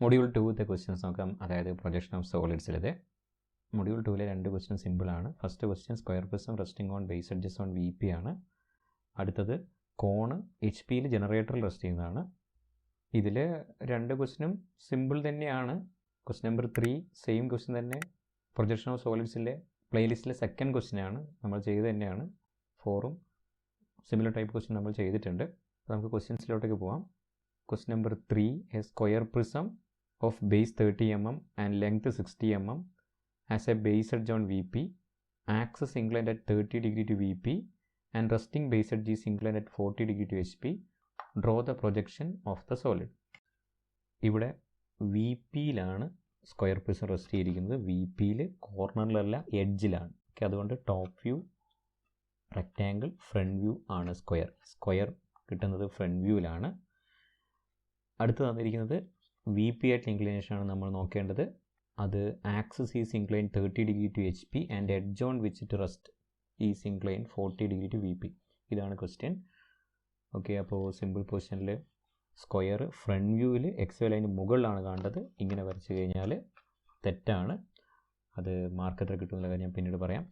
Module 2 questions നോക്കാം. അതായത് projection of സോളിഡ്സിലത് module 2 രണ്ട് ക്വസ്റ്റ്യൻ സിമ്പിളാണ്. First question square prism resting on base edges on V P ആണ്. അടുത്തത് കോണ് എച്ച് പിയിൽ ജനറേറ്ററിൽ റെസ്റ്റ് ചെയ്യുന്നതാണ്. ഇതിൽ രണ്ട് ക്വസ്റ്റ്യനും സിമ്പിൾ തന്നെയാണ്. ക്വസ്റ്റ്യൻ നമ്പർ 3 സെയിം ക്വസ്റ്റ്യൻ തന്നെ പ്രൊജക്ഷൻ ഓഫ് സോളിഡ്സിലെ പ്ലേലിസ്റ്റിലെ സെക്കൻഡ് ക്വസ്റ്റ്യനാണ്, നമ്മൾ ചെയ്ത് തന്നെയാണ്. 4ഉം സിമിലർ ടൈപ്പ് ക്വസ്റ്റ്യൻ നമ്മൾ ചെയ്തിട്ടുണ്ട്. അപ്പോൾ നമുക്ക് ക്വസ്റ്റ്യൻസിലോട്ടേക്ക് പോകാം. Question number 3, a square prism of base 30 mm and length 60 mm has a base edge on VP, axis inclined at 30 degree to VP and resting base edge is inclined at 40 degree to HP. Draw the projection of the solid. ഇവിടെ V പിയിലാണ് square prism rest ചെയ്തിരിക്കുന്നത്. V പിയിൽ കോർണറിലല്ല, എഡ്ജിലാണ്. അതുകൊണ്ട് top view rectangle, front view ആണ് square കിട്ടുന്നത് front വ്യൂവിലാണ്. അടുത്ത് തന്നിരിക്കുന്നത് വി പി ആയിട്ടുള്ള ഇൻക്ലിനേഷനാണ് നമ്മൾ നോക്കേണ്ടത്. അത് axis is incline 30 degree to H P and edge on which to rest is incline 40 degree to V P. ഇതാണ് ക്വസ്റ്റ്യൻ. ഓക്കെ, അപ്പോൾ സിമ്പിൾ പൊസിഷനിൽ സ്ക്വയർ ഫ്രണ്ട് വ്യൂവിൽ എക്സ് ലൈന് മുകളിലാണ് കാണേണ്ടത്. ഇങ്ങനെ വരച്ച് കഴിഞ്ഞാൽ തെറ്റാണ്. അത് മാർക്ക് എത്ര കിട്ടുമെന്നുള്ള കാര്യം ഞാൻ പിന്നീട് പറയാം.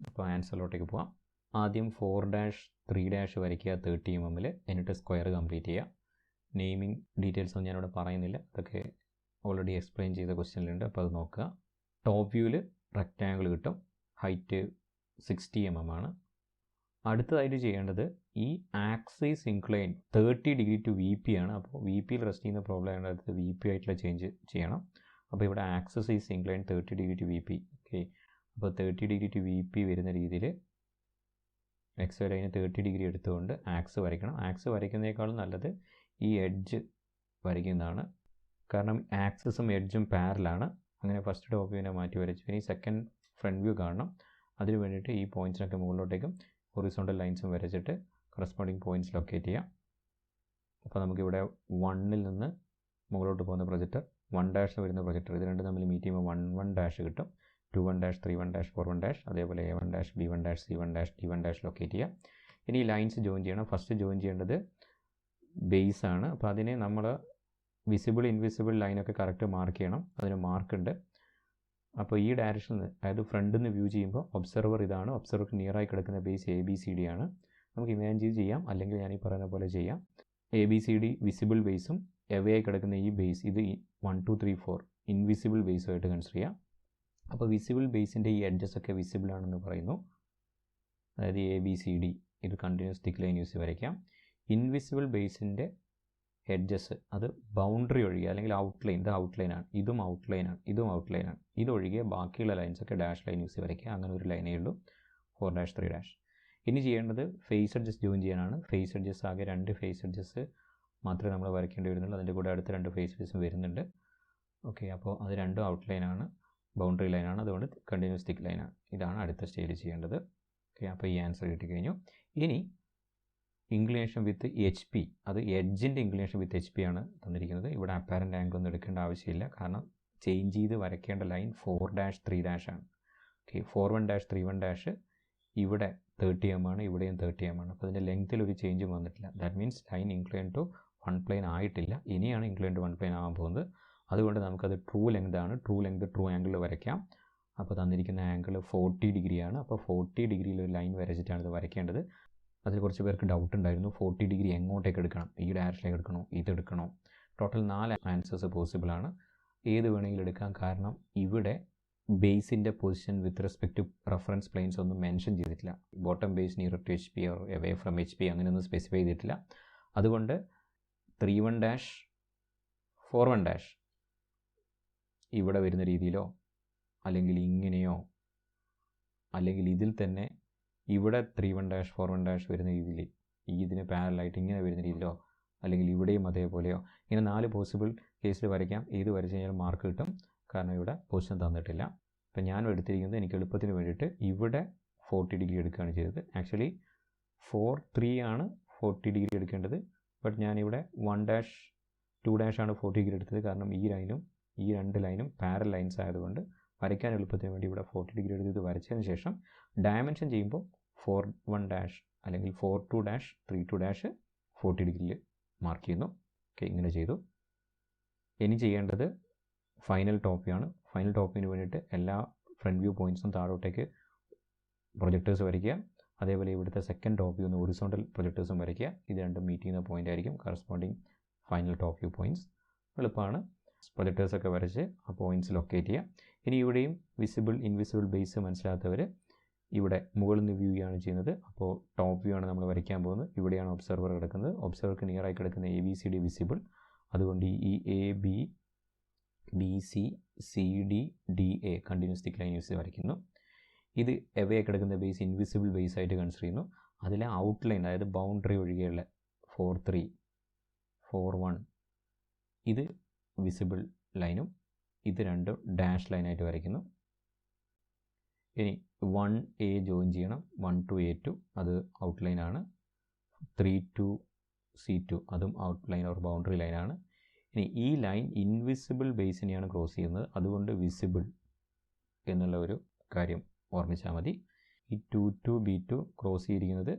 അപ്പോൾ ആൻസറിലോട്ടേക്ക് പോകാം. ആദ്യം 4-3 വരയ്ക്കുക 30 mm, എന്നിട്ട് സ്ക്വയർ കംപ്ലീറ്റ് ചെയ്യുക. നെയിമിംഗ് ഡീറ്റെയിൽസ് ഒന്നും ഞാനിവിടെ പറയുന്നില്ല, അതൊക്കെ ഓൾറെഡി എക്സ്പ്ലെയിൻ ചെയ്ത ക്വസ്റ്റ്യനിലുണ്ട്. അപ്പോൾ അത് നോക്കുക. ടോപ്പ് വ്യൂവിൽ റെക്റ്റാങ്കിൾ കിട്ടും. ഹൈറ്റ് 60 mm ആണ്. അടുത്തതായിട്ട് ചെയ്യേണ്ടത് ഈ axis incline 30 degree to V P ആണ്. അപ്പോൾ വി പിയിൽ റെസ്റ്റ് ചെയ്യുന്ന പ്രോബ്ലം ആണ്. അടുത്ത് വി പി ആയിട്ടുള്ള ചേഞ്ച് ചെയ്യണം. അപ്പോൾ ഇവിടെ axis is incline 30 degree to V P. Okay, അപ്പോൾ 30 ഡിഗ്രി ടു വി പി വരുന്ന രീതിയിൽ എക്സ് ലൈന് 30 ഡിഗ്രി എടുത്തുകൊണ്ട് ആക്സ് വരയ്ക്കണം. ആക്സ് വരയ്ക്കുന്നതിനേക്കാളും നല്ലത് ഈ എഡ്ജ് വരയ്ക്കുന്നതാണ്. കാരണം ആക്സിസും എഡ്ജും പാരലാണ്. അങ്ങനെ ഫസ്റ്റ് ടോപ്പ് വ്യൂവിനെ മാറ്റി വരച്ചു. ഇനി സെക്കൻഡ് ഫ്രണ്ട് വ്യൂ കാണണം. അതിന് വേണ്ടിയിട്ട് ഈ പോയിൻറ്റ്സിനൊക്കെ മുകളിലോട്ടേക്കും ഹൊറിസോണ്ടൽ ലൈൻസും വരച്ചിട്ട് കറസ്പോണ്ടിങ് പോയിൻറ്റ്സ് ലൊക്കേറ്റ് ചെയ്യാം. അപ്പോൾ നമുക്കിവിടെ 1ൽ നിന്ന് മുകളിലോട്ട് പോകുന്ന പ്രൊജക്ടർ, 1' വരുന്ന പ്രൊജക്ടർ, ഇത് രണ്ടും നമ്മൾ മീറ്റ് ചെയ്യുമ്പോൾ 1-1' കിട്ടും. 2-1', 3-1', 4-1', അതേപോലെ A1', B1', C1', D1' locate ചെയ്യാം. ഇനി ഈ ലൈൻസ് ജോയിൻ ചെയ്യണം. ഫസ്റ്റ് ജോയിൻ ചെയ്യേണ്ടത് ബേസ് ആണ്. അപ്പോൾ അതിനെ നമ്മൾ വിസിബിൾ ഇൻവിസിബിൾ ലൈനൊക്കെ കറക്റ്റ് മാർക്ക് ചെയ്യണം. അതിന് മാർക്കുണ്ട്. അപ്പോൾ ഈ ഡയറക്ഷനിൽ, അതായത് ഫ്രണ്ടിൽ നിന്ന് വ്യൂ ചെയ്യുമ്പോൾ ഒബ്സർവർ ഇതാണ്. ഒബ്സർവർക്ക് നിയറായി കിടക്കുന്ന ബേസ് ABCD ആണ്. നമുക്ക് ഇമാജിൻ ചെയ്യാം, അല്ലെങ്കിൽ ഞാൻ ഈ പറയുന്ന പോലെ ചെയ്യാം. ABCD വിസിബിൾ ബേസും എവേ ആയി കിടക്കുന്ന ഈ ബേസ്, ഇത് 1 2 3 4 ഇൻവിസിബിൾ ബേസുമായിട്ട് കൺസിഡർ ചെയ്യാം. അപ്പോൾ വിസിബിൾ ബേസിൻ്റെ ഈ എഡ്ജസ് ഒക്കെ വിസിബിൾ ആണെന്ന് പറയുന്നു. അതായത് ABCD ഇത് കണ്ടിന്യൂസ് തിക്ക് ലൈൻ യൂസ് വരയ്ക്കാം. ഇൻവിസിബിൾ ബേസിൻ്റെ എഡ്ജസ് അത് ബൗണ്ടറി ഒഴികെ, അല്ലെങ്കിൽ ഔട്ട്ലൈൻ, ഇത് ഔട്ട്ലൈനാണ്, ഇതും ഔട്ട്ലൈനാണ്, ഇതും ഔട്ട്ലൈനാണ്, ഇതൊഴികെ ബാക്കിയുള്ള ലൈൻസൊക്കെ ഡാഷ് ലൈൻ യൂസ് വരയ്ക്കുക. അങ്ങനെ ഒരു ലൈനേ ഉള്ളൂ, 4-, 3'. ഇനി ചെയ്യേണ്ടത് ഫേസ് എഡ്ജസ് ജോയിൻ ചെയ്യാനാണ്. ഫേസ് എഡ്ജസ് ആകെ 2 ഫേസ് എഡ്ജസ് മാത്രമേ നമ്മൾ വരയ്ക്കേണ്ടി വരുന്നുള്ളൂ. അതിൻ്റെ കൂടെ അടുത്ത 2 ഫേസ് എഡ്ജസും വരുന്നുണ്ട്. ഓക്കെ, അപ്പോൾ അത് രണ്ടും ഔട്ട്ലൈനാണ്, ബൗണ്ടറി ലൈനാണ്, അതുകൊണ്ട് കണ്ടിന്യൂസ് തിക്ക് ലൈനാണ്. ഇതാണ് അടുത്ത സ്റ്റേജ് ചെയ്യേണ്ടത്. ഓക്കെ, അപ്പോൾ ഈ ആൻസർ കിട്ടിക്കഴിഞ്ഞു. ഇനി ഇൻക്ലിനേഷൻ വിത്ത് എച്ച് പി, അത് എഡ്ജിൻ്റെ ഇൻക്ലിനേഷൻ വിത്ത് എച്ച് പി ആണ് തന്നിരിക്കുന്നത്. ഇവിടെ അപ്പാരൻ്റ് ആംഗിൾ ഒന്നും എടുക്കേണ്ട ആവശ്യമില്ല, കാരണം ചേഞ്ച് ചെയ്ത് വരയ്ക്കേണ്ട ലൈൻ 4-3' ആണ്. ഓക്കെ, 4-1, 3-1 ഇവിടെ 30 mm ആണ്, ഇവിടെയും 30 mm ആണ്. അപ്പോൾ അതിൻ്റെ ലെങ്ത്തിൽ ഒരു ചേഞ്ചും വന്നിട്ടില്ല. That means line incline to 1 plane ആയിട്ടില്ല. ഇനിയാണ് ഇൻക്ലൈൻ ടു 1 പ്ലെയിൻ ആകാൻ പോകുന്നത്. അതുകൊണ്ട് നമുക്കത് ട്രൂ ലെങ്ത് ആണ്. ട്രൂ ലെങ്ത് ട്രൂ ആംഗിളിൽ വരയ്ക്കാം. അപ്പോൾ തന്നിരിക്കുന്ന ആംഗിൾ 40 ഡിഗ്രിയാണ്. അപ്പോൾ 40 ഡിഗ്രിയിൽ ഒരു ലൈൻ വരച്ചിട്ടാണ് ഇത് വരയ്ക്കേണ്ടത്. അതിൽ കുറച്ച് പേർക്ക് ഡൗട്ട് ഉണ്ടായിരുന്നു, 40 ഡിഗ്രി എങ്ങോട്ടേക്ക് എടുക്കണം, ഈ ഡയറക്ഷനിലേക്ക് എടുക്കണോ, ഇതെടുക്കണോ. Total 4 answers പോസിബിളാണ്. ഏത് വേണമെങ്കിലും എടുക്കാം. കാരണം ഇവിടെ ബേസിൻ്റെ position with respect to reference planes ഒന്നും മെൻഷൻ ചെയ്തിട്ടില്ല. Bottom base near to H P or away from H P അങ്ങനെയൊന്നും സ്പെസിഫൈ ചെയ്തിട്ടില്ല. അതുകൊണ്ട് 3-1, 4-1 ഇവിടെ വരുന്ന രീതിയിലോ, അല്ലെങ്കിൽ ഇങ്ങനെയോ, അല്ലെങ്കിൽ ഇതിൽ തന്നെ ഇവിടെ 3-1, 4-1 വരുന്ന രീതിയിൽ, ഇതിന് പാരലായിട്ട് ഇങ്ങനെ വരുന്ന രീതിയിലോ, അല്ലെങ്കിൽ ഇവിടെയും അതേപോലെയോ, ഇങ്ങനെ 4 പോസിബിൾ കേസിൽ വരയ്ക്കാം. ഏത് വരച്ച് കഴിഞ്ഞാൽ മാർക്ക് കിട്ടും, കാരണം ഇവിടെ പൊസിഷൻ തന്നിട്ടില്ല. അപ്പം ഞാൻ എടുത്തിരിക്കുന്നത് എനിക്ക് എളുപ്പത്തിന് വേണ്ടിയിട്ട് ഇവിടെ 40 ഡിഗ്രി എടുക്കുകയാണ് ചെയ്തത്. ആക്ച്വലി 4-3 ആണ് 40 ഡിഗ്രി എടുക്കേണ്ടത്. ബട്ട് ഞാനിവിടെ 1-, 2' ആണ് 40 ഡിഗ്രി എടുത്തത്. കാരണം ഈ ലൈനും ഈ 2 ലൈനും പാരൽ ലൈൻസ് ആയതുകൊണ്ട് വരയ്ക്കാൻ എളുപ്പത്തിന് വേണ്ടി ഇവിടെ 40 ഡിഗ്രി എടുത്ത് ഇത് വരച്ചതിന് ശേഷം ഡയമെൻഷൻ ചെയ്യുമ്പോൾ 4-1 അല്ലെങ്കിൽ 4-2, 3-2 40 ഡിഗ്രിയിൽ മാർക്ക് ചെയ്യുന്നു. ഓക്കെ, ഇങ്ങനെ ചെയ്തു. ഇനി ചെയ്യേണ്ടത് ഫൈനൽ ടോപ്പ് വ്യൂ ആണ്. ഫൈനൽ ടോപ്പ് വ്യൂവിന് വേണ്ടിയിട്ട് എല്ലാ ഫ്രണ്ട് വ്യൂ പോയിൻറ്റ്സും താഴോട്ടേക്ക് പ്രൊജക്ടേഴ്സ് വരയ്ക്കുക. അതേപോലെ ഇവിടുത്തെ സെക്കൻഡ് ടോപ്പ് വ്യൂ ഹൊറിസോണ്ടൽ പ്രൊജക്ടേഴ്സും വരയ്ക്കുക. ഇത് രണ്ടും മീറ്റ് ചെയ്യുന്ന പോയിൻ്റ് ആയിരിക്കും corresponding final top view points. എളുപ്പമാണ്. പ്രൊജക്ടേഴ്സൊക്കെ വരച്ച് ആ പോയിൻറ്റ്സ് ലൊക്കേറ്റ് ചെയ്യുക. ഇനി ഇവിടെയും വിസിബിൾ ഇൻവിസിബിൾ ബേസ് മനസ്സിലാത്തവർ ഇവിടെ മുകളിൽ നിന്ന് വ്യൂ ആണ് ചെയ്യുന്നത്. അപ്പോൾ ടോപ്പ് വ്യൂ ആണ് നമ്മൾ വരയ്ക്കാൻ പോകുന്നത്. ഇവിടെയാണ് ഒബ്സർവർ കിടക്കുന്നത്. ഒബ്സർവർക്ക് നിയറായി കിടക്കുന്ന ABCD വിസിബിൾ. അതുകൊണ്ട് ഈ AB BC CD DA continuous thick line use വരയ്ക്കുന്നു. ഇത് എവേ കിടക്കുന്ന ബേസ് ഇൻവിസിബിൾ ബേസ് ആയിട്ട് കൺസിഡർ ചെയ്യുന്നു. അതിലെ ഔട്ട്ലൈൻ, അതായത് ബൗണ്ടറി ഒഴികെയുള്ള 4 3 4 1 ഇത് വിസിബിൾ ലൈനും ഇത് രണ്ടും ഡാഷ് ലൈനായിട്ട് വരയ്ക്കുന്നു. ഇനി 1A ജോയിൻ ചെയ്യണം. 1 to A2 അത് ഔട്ട്ലൈനാണ്. 3 to C2 അതും ഔട്ട്ലൈൻ ഓർ ബൗണ്ടറി ലൈനാണ്. ഇനി ഈ ലൈൻ ഇൻവിസിബിൾ ബേസിനെയാണ് ക്രോസ് ചെയ്യുന്നത്. അതുകൊണ്ട് വിസിബിൾ എന്നുള്ള ഒരു കാര്യം ഓർമ്മിച്ചാൽ മതി. ഈ 2 to B2 ക്രോസ് ചെയ്തിരിക്കുന്നത്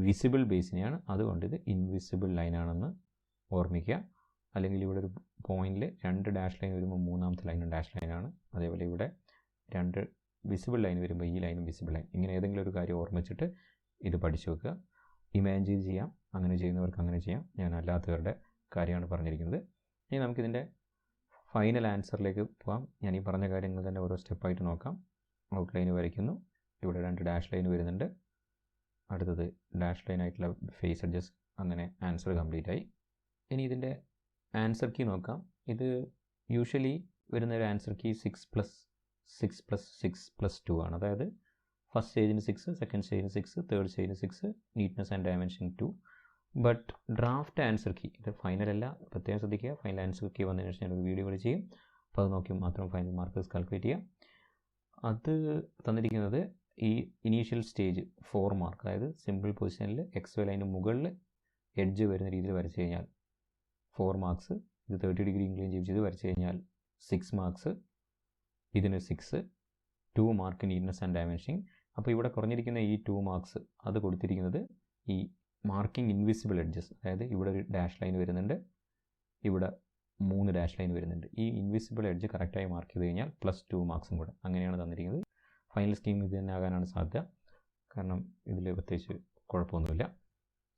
വിസിബിൾ ബേസിനെയാണ്. അതുകൊണ്ട് ഇത് ഇൻവിസിബിൾ ലൈനാണെന്ന് ഓർമ്മിക്കുക. അല്ലെങ്കിൽ ഇവിടെ ഒരു പോയിന്റിൽ 2 ഡാഷ് ലൈൻ വരുമ്പോൾ മൂന്നാമത്തെ ലൈനും ഡാഷ് ലൈനാണ്. അതേപോലെ ഇവിടെ 2 വിസിബിൾ ലൈൻ വരുമ്പോൾ ഈ ലൈനും വിസിബിൾ ലൈൻ. ഇങ്ങനെ ഏതെങ്കിലും ഒരു കാര്യം ഓർമ്മിച്ചിട്ട് ഇത് പഠിച്ചു വെക്കുക. ഇമാജിൻ ചെയ്യാം. അങ്ങനെ ചെയ്യുന്നവർക്ക് അങ്ങനെ ചെയ്യാം. ഞാൻ അല്ലാത്തവരുടെ കാര്യമാണ് പറഞ്ഞിരിക്കുന്നത്. ഇനി നമുക്കിതിൻ്റെ ഫൈനൽ ആൻസറിലേക്ക് പോകാം. ഞാൻ ഈ പറഞ്ഞ കാര്യങ്ങൾ തന്നെ ഓരോ സ്റ്റെപ്പായിട്ട് നോക്കാം. ഔട്ട്ലൈൻ വരയ്ക്കുന്നു. ഇവിടെ 2 ഡാഷ് ലൈൻ വരുന്നുണ്ട്. അടുത്തത് ഡാഷ് ലൈൻ ആയിട്ടുള്ള ഫേസ് അഡ്ജസ്റ്റ്. അങ്ങനെ ആൻസർ കംപ്ലീറ്റ് ആയി. ഇനി ഇതിൻ്റെ ആൻസർ കീ നോക്കാം. ഇത് യൂഷ്വലി വരുന്നൊരു ആൻസർ കീ 6+6+6+2 ആണ്. അതായത് ഫസ്റ്റ് സ്റ്റേജിന് 6, സെക്കൻഡ് സ്റ്റേജിന് 6, തേർഡ് സ്റ്റേജിന് 6, neatness and dimension 2. But draft answer key ഇത് ഫൈനലല്ല, പ്രത്യേകം ശ്രദ്ധിക്കുക. ഫൈനൽ ആൻസർ കീ വന്നതിന് ശേഷം ഞാനൊരു വീഡിയോ കൂടി ചെയ്യും. അപ്പോൾ അത് നോക്കി മാത്രം ഫൈനൽ മാർക്കേഴ്സ് കാൽക്കുലേറ്റ് ചെയ്യാം. അത് തന്നിരിക്കുന്നത് ഈ ഇനീഷ്യൽ സ്റ്റേജ് 4 മാർക്ക്, അതായത് സിമ്പിൾ പൊസിഷനിൽ XY ലൈന് മുകളിൽ എഡ്ജ് വരുന്ന രീതിയിൽ വരച്ച് കഴിഞ്ഞാൽ 4 മാർക്സ്. ഇത് 30 ഡിഗ്രി ഇൻക്ലൈൻ ചെയ്ത് വരച്ച് കഴിഞ്ഞാൽ 6 മാർക്സ്. ഇതിന് 6, 2 മാർക്ക് നീറ്റ്നെസ് ആൻഡ് ഡയമെൻഷനിങ്. അപ്പോൾ ഇവിടെ കുറഞ്ഞിരിക്കുന്ന ഈ 2 മാർക്സ് അത് കൊടുത്തിരിക്കുന്നത് ഈ മാർക്കിംഗ് ഇൻവിസിബിൾ എഡ്ജസ്. അതായത് ഇവിടെ ഒരു ഡാഷ് ലൈൻ വരുന്നുണ്ട്, ഇവിടെ 3 ഡാഷ് ലൈൻ വരുന്നുണ്ട്. ഈ ഇൻവിസിബിൾ എഡ്ജ് കറക്റ്റായി മാർക്ക് ചെയ്ത് കഴിഞ്ഞാൽ +2 മാർക്സും കൂടെ. അങ്ങനെയാണ് തന്നിരിക്കുന്നത്. ഫൈനൽ സ്കീം ഇത് തന്നെ ആകാനാണ് സാധ്യത. കാരണം ഇതിൽ പ്രത്യേകിച്ച് കുഴപ്പമൊന്നുമില്ല.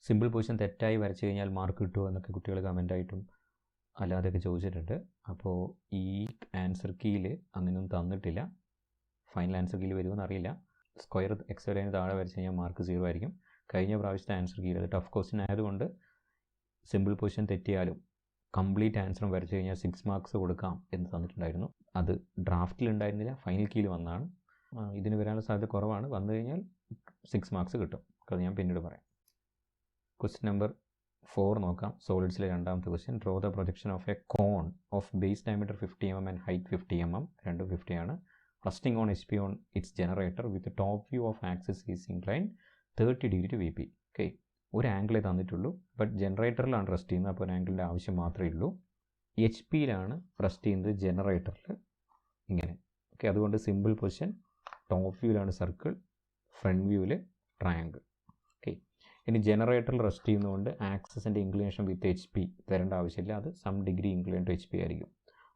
സിമ്പിൾ പൊസിഷൻ തെറ്റായി വരച്ച് കഴിഞ്ഞാൽ മാർക്ക് കിട്ടുമോ എന്നൊക്കെ കുട്ടികൾ കമൻ്റായിട്ടും അല്ലാതെയൊക്കെ ചോദിച്ചിട്ടുണ്ട്. അപ്പോൾ ഈ ആൻസർ കീയിൽ അങ്ങനെയൊന്നും തന്നിട്ടില്ല. ഫൈനൽ ആൻസർ കീയിൽ വരുമെന്ന് അറിയില്ല. സ്ക്വയർ XY ലൈന് താഴെ വരച്ച് കഴിഞ്ഞാൽ മാർക്ക് 0 ആയിരിക്കും. കഴിഞ്ഞ പ്രാവശ്യത്തെ ആൻസർ കീയിൽ അത് ടഫ് ക്വസ്റ്റ്യൻ ആയതുകൊണ്ട് സിമ്പിൾ പൊസിഷൻ തെറ്റിയാലും കംപ്ലീറ്റ് ആൻസറും വരച്ച് കഴിഞ്ഞാൽ 6 മാർക്സ് കൊടുക്കാം എന്ന് തന്നിട്ടുണ്ടായിരുന്നു. അത് ഡ്രാഫ്റ്റിൽ ഉണ്ടായിരുന്നില്ല, ഫൈനൽ കീയിൽ വന്നതാണ്. ഇതിന് വരാനുള്ള സാധ്യത കുറവാണ്. വന്നു കഴിഞ്ഞാൽ 6 മാർക്സ് കിട്ടും. അത് ഞാൻ പിന്നീട് പറയാം. ക്വസ്റ്റ്യൻ നമ്പർ 4 നോക്കാം. സോളിഡ്സിലെ രണ്ടാമത്തെ question. Draw the projection of a cone of base diameter 50 mm and height 50 mm. രണ്ടും 50 ആണ്. Resting on HP on its generator with top view of axis is incline 30 degree to VP. Okay, ഒരു ആംഗിളേ തന്നിട്ടുള്ളൂ. But ജനറേറ്ററിലാണ് rest ചെയ്യുന്നത്. അപ്പോൾ ഒരു ആംഗിളിൻ്റെ ആവശ്യം മാത്രമേ ഉള്ളൂ. HP-യിലാണ് റെസ്റ്റ് ചെയ്യുന്നത്, ജനറേറ്ററിൽ ഇങ്ങനെ. ഓക്കെ, അതുകൊണ്ട് സിമ്പിൾ പൊസിഷൻ ടോപ്പ് വ്യൂവിലാണ് സർക്കിൾ, ഫ്രണ്ട് വ്യൂവിൽ ട്രയാങ്കിൾ. ഓക്കെ, ഇനി ജനറേറ്ററിൽ റെസ്റ്റ് ചെയ്യുന്നതുകൊണ്ട് ആക്സിസിൻ്റെ ഇൻക്ലിനേഷൻ വിത്ത് HP തരേണ്ട ആവശ്യമില്ല. അത് some degree inclination to HP ആയിരിക്കും.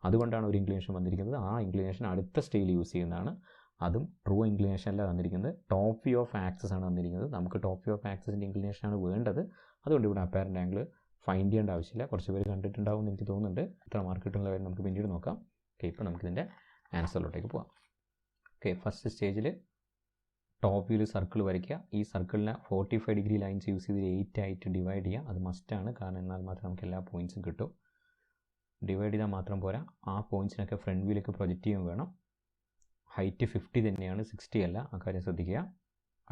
അതുകൊണ്ടാണ് ഒരു ഇൻക്ലിനേഷൻ വന്നിരിക്കുന്നത്. ആ ഇൻക്ലിനേഷൻ അടുത്ത സ്റ്റേജിൽ യൂസ് ചെയ്യുന്നതാണ്. അതും ട്രൂ ഇൻക്ലിനേഷൻ അല്ല തന്നിരിക്കുന്നത്, ടോപ്പ് വ്യൂ ഓഫ് ആക്സിസ് ആണ് തന്നിരിക്കുന്നത്. നമുക്ക് ടോപ്പ് വ്യൂ ഓഫ് ആക്സിസിൻ്റെ ഇൻക്ലിനേഷനാണ് വേണ്ടത്. അതുകൊണ്ട് ഇവിടെ അപ്പാരൻ്റ് ആംഗിൾ ഫൈൻഡ് ചെയ്യേണ്ട ആവശ്യമില്ല. കുറച്ച് പേര് കണ്ടിട്ടുണ്ടാവും എന്ന് എനിക്ക് തോന്നുന്നുണ്ട്. എത്ര മാർക്ക് കിട്ടുന്നുള്ള കാര്യം നമുക്ക് പിന്നീട് നോക്കാം. ഓക്കെ, ഇപ്പോൾ നമുക്കിതിൻ്റെ ആൻസറിലോട്ടേക്ക് പോകാം. ഓക്കെ, ഫസ്റ്റ് സ്റ്റേജിൽ ടോപ്പ് വ്യൂവിൽ സർക്കിൾ വരയ്ക്കുക. ഈ സർക്കിളിനെ 45 ഡിഗ്രി ലൈൻസ് യൂസ് ചെയ്ത് 8 ആയിട്ട് ഡിവൈഡ് ചെയ്യുക. അത് മസ്റ്റാണ്. കാരണം എന്നാൽ മാത്രം നമുക്ക് എല്ലാ പോയിൻറ്റ്സും കിട്ടും. ഡിവൈഡ് ചെയ്താൽ മാത്രം പോരാ, ആ പോയിൻറ്റ്സിനൊക്കെ ഫ്രണ്ട് വ്യൂയിലേക്ക് പ്രൊജക്റ്റ് ചെയ്യുകയും വേണം. ഹൈറ്റ് 50 തന്നെയാണ്, 60 അല്ല. ആ കാര്യം ശ്രദ്ധിക്കുക.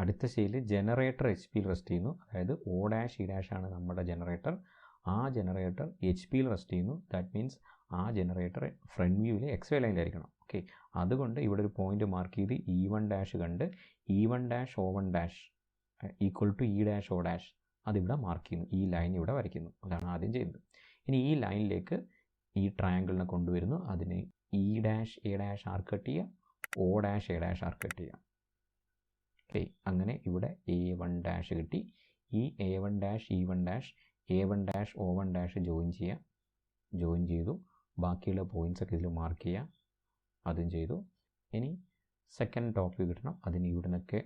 അടുത്ത സ്റ്റേജിൽ ജനറേറ്റർ HP-യിൽ റെസ്റ്റ് ചെയ്യുന്നു. അതായത് O' E' ആണ് നമ്മുടെ ജനറേറ്റർ. ആ ജനറേറ്റർ HP-യിൽ റെസ്റ്റ് ചെയ്യുന്നു. ദാറ്റ് മീൻസ് ആ ജനറേറ്റർ ഫ്രണ്ട് വ്യൂവിൽ XY ലൈനിലായിരിക്കണം. ഓക്കെ, അതുകൊണ്ട് ഇവിടെ ഒരു പോയിന്റ് മാർക്ക് ചെയ്ത് E1' കണ്ട് E1' O1' equal to E', O' അതിവിടെ മാർക്ക് ചെയ്യുന്നു. ഈ ലൈൻ ഇവിടെ വരയ്ക്കുന്നു. അതാണ് ആദ്യം ചെയ്യുന്നത്. ഇനി ഈ ലൈനിലേക്ക് ഈ ട്രയാങ്കിളിനെ കൊണ്ടുവരുന്നു. അതിന് E', A' ആർക്ക് കട്ട് ചെയ്യുക, O', A' ആർക്ക് കട്ട് ചെയ്യുക. ഓക്കെ, അങ്ങനെ ഇവിടെ A1' കിട്ടി. ഈ A1', E1', A1', O1' join ചെയ്യുക. ജോയിൻ ചെയ്തു. ബാക്കിയുള്ള പോയിൻറ്റ്സൊക്കെ ഇതിൽ മാർക്ക് ചെയ്യുക. അതും ചെയ്തു. ഇനി സെക്കൻഡ് ടോപ്പ് വ്യൂ കിട്ടണം. അതിന് ഇവിടെ നിന്നൊക്കെ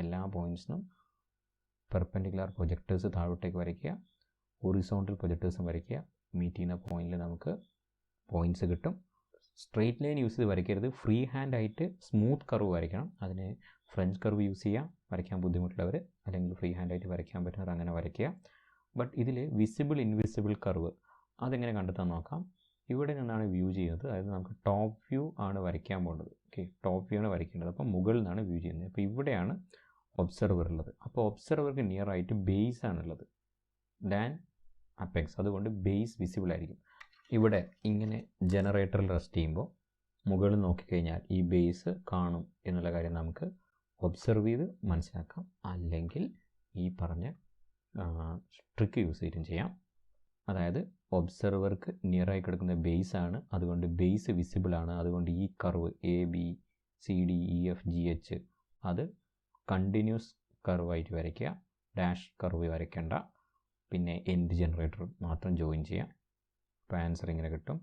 എല്ലാ പോയിൻറ്റ്സിനും പെർപെൻഡിക്കുലർ പ്രൊജക്ടേഴ്സ് താഴോട്ടേക്ക് വരയ്ക്കുക, ഹൊറിസോണ്ടൽ പ്രൊജക്ടേഴ്സും വരയ്ക്കുക. മീറ്റ് ചെയ്യുന്ന പോയിൻറ്റിൽ നമുക്ക് പോയിൻറ്റ്സ് കിട്ടും. സ്ട്രെയിറ്റ് ലൈൻ യൂസ് ചെയ്ത് വരയ്ക്കരുത്. ഫ്രീ ഹാൻഡ് ആയിട്ട് സ്മൂത്ത് കർവ് വരയ്ക്കണം. അതിന് ഫ്രഞ്ച് കർവ് യൂസ് ചെയ്യുക, വരയ്ക്കാൻ ബുദ്ധിമുട്ടുള്ളവർ, അല്ലെങ്കിൽ ഫ്രീ ഹാൻഡായിട്ട് വരയ്ക്കാൻ പറ്റുന്നവർ അങ്ങനെ വരയ്ക്കുക. ബട്ട് ഇതിൽ വിസിബിൾ ഇൻവിസിബിൾ കർവ് അതെങ്ങനെ കണ്ടെത്താൻ നോക്കാം. ഇവിടെ നിന്നാണ് വ്യൂ ചെയ്യുന്നത്. അതായത് നമുക്ക് ടോപ്പ് വ്യൂ ആണ് വരയ്ക്കാൻ പോകുന്നത്. ഓക്കെ, ടോപ്പ് വ്യൂ ആണ് വരയ്ക്കേണ്ടത്. അപ്പോൾ മുകളിൽ നിന്നാണ് വ്യൂ ചെയ്യുന്നത്. അപ്പോൾ ഇവിടെയാണ് ഒബ്സർവർ ഉള്ളത്. അപ്പോൾ ഒബ്സർവർക്ക് നിയർ ആയിട്ട് ബേസ് ആണുള്ളത് ദാൻ അപ്പെക്സ്. അതുകൊണ്ട് ബേസ് വിസിബിൾ ആയിരിക്കും. ഇവിടെ ഇങ്ങനെ ജനറേറ്ററിൽ റെസ്റ്റ് ചെയ്യുമ്പോൾ മുകളിൽ നോക്കിക്കഴിഞ്ഞാൽ ഈ ബേസ് കാണും എന്നുള്ള കാര്യം നമുക്ക് ഒബ്സർവ് ചെയ്ത് മനസ്സിലാക്കാം. അല്ലെങ്കിൽ ഈ പറഞ്ഞ ട്രിക്ക് യൂസ് ചെയ്തിട്ടും ചെയ്യാം. അതായത് ഒബ്സർവർക്ക് നിയറായി കിടക്കുന്ന ബേസ് ആണ്, അതുകൊണ്ട് ബേസ് വിസിബിൾ ആണ്. അതുകൊണ്ട് ഈ കർവ് ABCDEFGH അത് കണ്ടിന്യൂസ് കർവായിട്ട് വരയ്ക്കുക. ഡാഷ് കർവ് വരയ്ക്കേണ്ട. പിന്നെ എൻഡ് ജനറേറ്റർ മാത്രം ജോയിൻ ചെയ്യാം. അപ്പോൾ ആൻസർ ഇങ്ങനെ കിട്ടും.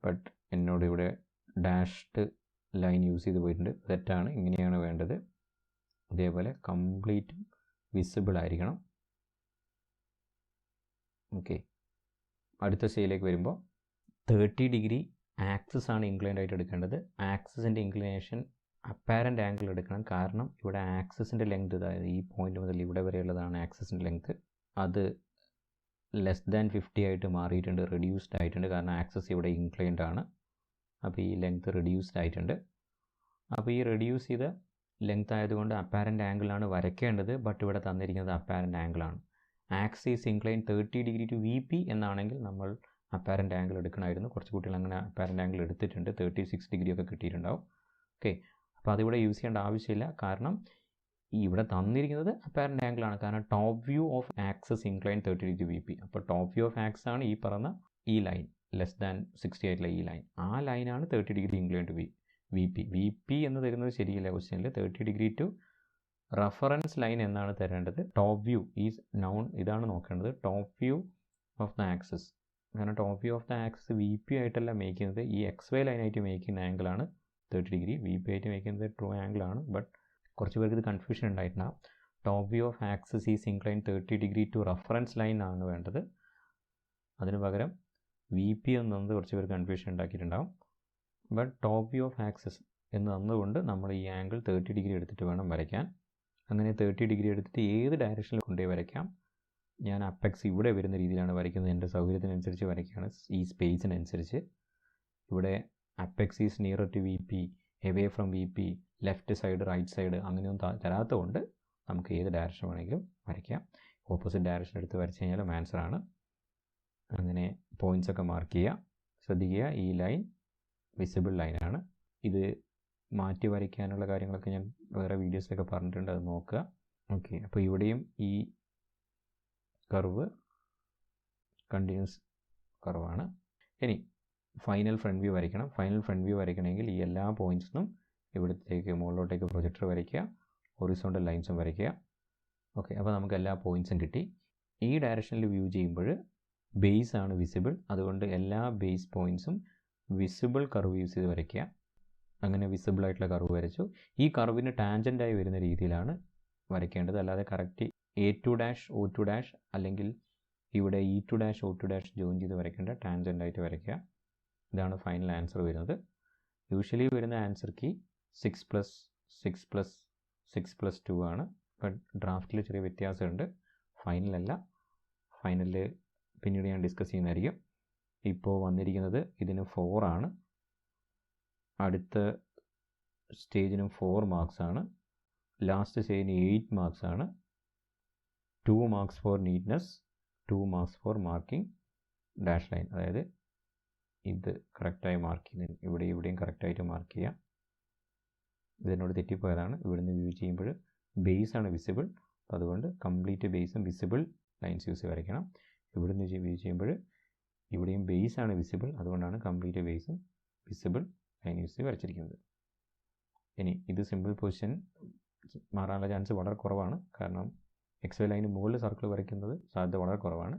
ബട്ട് എന്നോട് ഇവിടെ ഡാഷ്ഡ് ലൈൻ യൂസ് ചെയ്ത് പോയിട്ടുണ്ട്. തെറ്റാണ്, ഇങ്ങനെയാണ് വേണ്ടത്. അതേപോലെ കംപ്ലീറ്റ് വിസിബിൾ ആയിരിക്കണം. ഓക്കെ, അടുത്ത സ്റ്റേജിലേക്ക് വരുമ്പോൾ 30 ഡിഗ്രി ആക്സിസ് ആണ് ഇൻക്ലൈൻഡ് ആയിട്ട് എടുക്കേണ്ടത്. ആക്സിസിൻ്റെ ഇൻക്ലിനേഷൻ അപ്പാരൻ്റ് ആംഗിൾ എടുക്കണം. കാരണം ഇവിടെ ആക്സിസിൻ്റെ ലെങ്ത്, അതായത് ഈ പോയിന്റ് മുതൽ ഇവിടെ വരെയുള്ളതാണ് ആക്സിസിൻ്റെ ലെങ്ത്, അത് ലെസ് ദാൻ 50 ആയിട്ട് മാറിയിട്ടുണ്ട്, റെഡ്യൂസ്ഡ് ആയിട്ടുണ്ട്. കാരണം ആക്സിസ് ഇവിടെ ഇൻക്ലൈൻഡ് ആണ്. അപ്പോൾ ഈ ലെങ്ത് റെഡ്യൂസ്ഡ് ആയിട്ടുണ്ട്. അപ്പോൾ ഈ റെഡ്യൂസ് ചെയ്ത ലെങ്ത് ആയതുകൊണ്ട് അപ്പാരൻ്റ് ആംഗിളാണ് വരയ്ക്കേണ്ടത്. ബട്ട് ഇവിടെ തന്നിരിക്കുന്നത് അപ്പാരൻ്റ് ആംഗിളാണ്. Axis incline 30 degree to VP എന്നാണെങ്കിൽ നമ്മൾ അപ്പാരൻ്റ് ആംഗിൾ എടുക്കണമായിരുന്നു. കുറച്ച് കുട്ടികൾ അങ്ങനെ അപ്പാരൻ്റ് ആംഗിൾ എടുത്തിട്ടുണ്ട്, 36 ഡിഗ്രി ഒക്കെ കിട്ടിയിട്ടുണ്ടാവും. ഓക്കെ, അപ്പോൾ അതിവിടെ യൂസ് ചെയ്യേണ്ട ആവശ്യമില്ല. കാരണം ഇവിടെ തന്നിരിക്കുന്നത് അപ്പാരൻ്റ് ആംഗിളാണ്. കാരണം top view of axis incline 30 degree VP. അപ്പോൾ ടോപ്പ് വ്യൂ ഓഫ് ആക്സിസ് ആണ് ഈ പറഞ്ഞ ഈ ലൈൻ, ലെസ് ദാൻ 60 ആയിട്ടുള്ള ഈ ലൈൻ. ആ ലൈനാണ് 30 ഡിഗ്രി ഇൻക്ലൈൻ ടു VP എന്ന് തരുന്നത് ശരിയല്ല ക്വസ്റ്റ്യനിൽ. 30 ഡിഗ്രി ടു റഫറൻസ് ലൈൻ എന്നാണ് തരേണ്ടത്. ടോപ്പ് വ്യൂ ഈസ് നൗൺ, ഇതാണ് നോക്കേണ്ടത്. Top view of the axis. കാരണം top view of the axis VP ആയിട്ടല്ല മേക്ക് ചെയ്യുന്നത്, ഈ XY ലൈനായിട്ട് മേക്ക് ചെയ്യുന്ന ആംഗിളാണ് 30 ഡിഗ്രി. VP ആയിട്ട് മേക്ക് ചെയ്യുന്നത് ട്രൂ ആംഗിളാണ്. ബട്ട് കുറച്ച് പേർക്ക് ഇത് കൺഫ്യൂഷൻ ഉണ്ടായിട്ടുണ്ടാകും. Top view of axis is incline 30 degree to reference line ആണ് വേണ്ടത്. അതിന് പകരം VP എന്ന് തന്നത് കുറച്ച് പേർക്ക് കൺഫ്യൂഷൻ ഉണ്ടാക്കിയിട്ടുണ്ടാകും. But top view of axis എന്ന് തന്നുകൊണ്ട് നമ്മൾ ഈ ആംഗിൾ 30 ഡിഗ്രി എടുത്തിട്ട് വേണം വരയ്ക്കാൻ. അങ്ങനെ 30 ഡിഗ്രി എടുത്തിട്ട് ഏത് ഡയറക്ഷനിൽ കൊണ്ടുപോയി വരയ്ക്കാം. ഞാൻ അപ്പെക്സ് ഇവിടെ വരുന്ന രീതിയിലാണ് വരയ്ക്കുന്നത്. എൻ്റെ സൗകര്യത്തിനനുസരിച്ച് വരയ്ക്കുകയാണ്, ഈ സ്പേസിനനുസരിച്ച്. ഇവിടെ apex is nearer to VP, away from VP, left side, right side അങ്ങനെയൊന്നും തരാത്തതുകൊണ്ട് നമുക്ക് ഏത് ഡയറക്ഷൻ വേണമെങ്കിലും വരയ്ക്കാം. ഓപ്പോസിറ്റ് ഡയറക്ഷൻ എടുത്ത് വരച്ച് കഴിഞ്ഞാലും ആൻസറാണ്. അങ്ങനെ പോയിൻറ്റ്സൊക്കെ മാർക്ക് ചെയ്യുക. ശ്രദ്ധിക്കുക, ഈ ലൈൻ വിസിബിൾ ലൈനാണ്. ഇത് മാറ്റി വരയ്ക്കാനുള്ള കാര്യങ്ങളൊക്കെ ഞാൻ വേറെ വീഡിയോസിലൊക്കെ പറഞ്ഞിട്ടുണ്ട്, അത് നോക്കുക. ഓക്കെ, അപ്പോൾ ഇവിടെയും ഈ കർവ് കണ്ടിന്യൂസ് കർവാണ്. ഇനി ഫൈനൽ ഫ്രണ്ട് വ്യൂ വരയ്ക്കണം. ഫൈനൽ ഫ്രണ്ട് വ്യൂ വരയ്ക്കണമെങ്കിൽ ഈ എല്ലാ പോയിൻറ്റ്സിനും ഇവിടത്തേക്ക് മുകളിലോട്ടേക്ക് പ്രൊജക്ടർ വരയ്ക്കുക, ഹൊറിസോണ്ടൽ ലൈൻസും വരയ്ക്കുക. ഓക്കെ, അപ്പോൾ നമുക്ക് എല്ലാ പോയിൻറ്റ്സും കിട്ടി. ഈ ഡയറക്ഷനിൽ വ്യൂ ചെയ്യുമ്പോൾ ബേസ് ആണ് വിസിബിൾ. അതുകൊണ്ട് എല്ലാ ബേസ് പോയിൻറ്റ്സും വിസിബിൾ കർവ് യൂസ് ചെയ്ത് വരയ്ക്കുക. അങ്ങനെ വിസിബിൾ ആയിട്ടുള്ള കർവ് വരച്ചു. ഈ കർവിന് ടാൻജൻ്റായി വരുന്ന രീതിയിലാണ് വരയ്ക്കേണ്ടത്. അല്ലാതെ കറക്റ്റ് A2' O2' അല്ലെങ്കിൽ ഇവിടെ E2' O2' ജോയിൻ ചെയ്ത് വരയ്ക്കേണ്ട, ടാൻജൻ്റായിട്ട് വരയ്ക്കുക. ഇതാണ് ഫൈനൽ ആൻസർ വരുന്നത്. യൂഷ്വലി വരുന്ന ആൻസർ കീ 6+6+6+2 ആണ്. ബട്ട് ഡ്രാഫ്റ്റിൽ ചെറിയ വ്യത്യാസമുണ്ട്. ഫൈനലല്ല, ഫൈനലിൽ പിന്നീട് ഞാൻ ഡിസ്കസ് ചെയ്യുന്നതായിരിക്കും. ഇപ്പോൾ വന്നിരിക്കുന്നത് ഇതിന് 4 ആണ്. അടുത്ത സ്റ്റേജിനും 4 മാർക്സ് ആണ്. ലാസ്റ്റ് സ്റ്റേജിന് 8 മാർക്സ് ആണ്. 2 marks four neatness, 2 marks four marking dash line. അതായത് ഇത് കറക്റ്റായി മാർക്ക് ചെയ്യുന്നത്, ഇവിടെയും കറക്റ്റായിട്ട് മാർക്ക് ചെയ്യാം. ഇതിനോട് തെറ്റിപ്പോയതാണ്. ഇവിടുന്ന് വ്യൂ ചെയ്യുമ്പോൾ ബേസാണ് വിസിബിൾ. അപ്പോൾ അതുകൊണ്ട് കംപ്ലീറ്റ് ബേസും വിസിബിൾ ലൈൻസ് യൂസ് ചെയ്ത് വരയ്ക്കണം. ഇവിടുന്ന് വ്യൂ ചെയ്യുമ്പോൾ ഇവിടെയും ബേസാണ് വിസിബിൾ. അതുകൊണ്ടാണ് കംപ്ലീറ്റ് ബേസും വിസിബിൾ ലൈൻ യൂസ് ചെയ്ത് വരച്ചിരിക്കുന്നത്. ഇനി ഇത് സിമ്പിൾ പൊസിഷൻ മാറാനുള്ള ചാൻസ് വളരെ കുറവാണ്. കാരണം XY ലൈന് മുകളിൽ സർക്കിൾ വരയ്ക്കുന്നത് സാധ്യത വളരെ കുറവാണ്.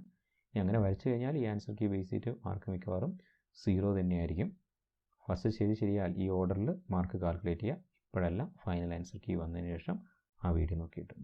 ഇനി അങ്ങനെ വരച്ചു കഴിഞ്ഞാൽ ഈ ആൻസർ കീ ബേസ് ചെയ്തിട്ട് മാർക്ക് മിക്കവാറും 0 തന്നെയായിരിക്കും. ഫസ്റ്റ് ശരിയാൽ ഈ ഓർഡറിൽ മാർക്ക് കാൽക്കുലേറ്റ് ചെയ്യുക. ഇപ്പോഴല്ല, ഫൈനൽ ആൻസർ കീ വന്നതിന് ശേഷം ആ വീഡിയോ നോക്കിയിട്ട്.